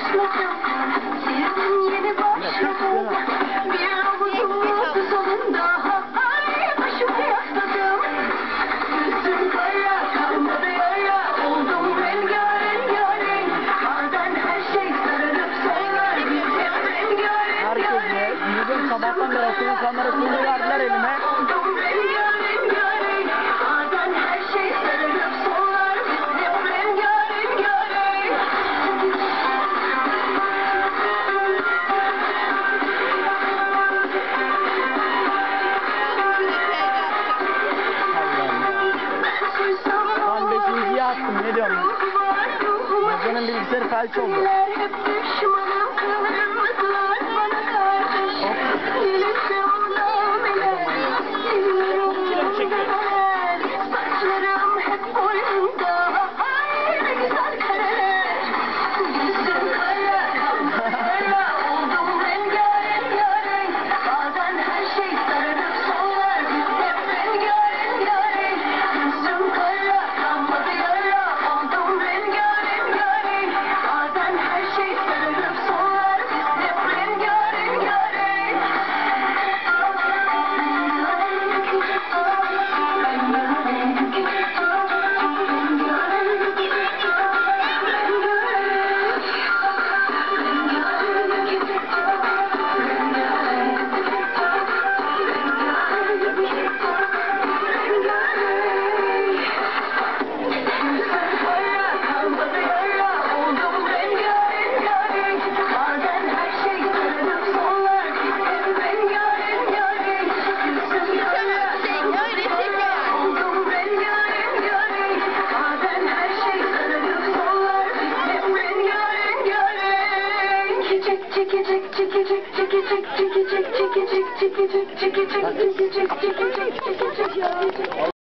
başladım. Sevdim yeni başladım. Bir avuzun sonunda ay başımı yasladım. Gözüm kara kalmadı yara. Oldum rengarenk rengarenk. Bazen her şey sararıp solar. Biz hep rengarenk Herkes ne? Bugün sabahtan beri okulun kamerasını verdiler elime. oldum rengarenk rengarenk. Bazen her şey sararıp solar. Biz hep rengarenk rengarenk. Tam 5.'yi attım, ne diyorsun? Hocanın bilgisayarı felç oldu. Hep düşmanım, kırmızılar bana kardeş. Gelirse ona melek, geliyorum kareler. Saçlarım hep boynumda, ay ne güzel kareler. Gözüm kara, kara oldum rengarenk rengarenk. Bazen her şey sararıp solar, biz hep rengarenk rengarenk. Gözüm kara, kalmadı yara, oldum rengarenk rengarenk. Bazen her şey sararıp solar, biz hep rengarenk rengarenk.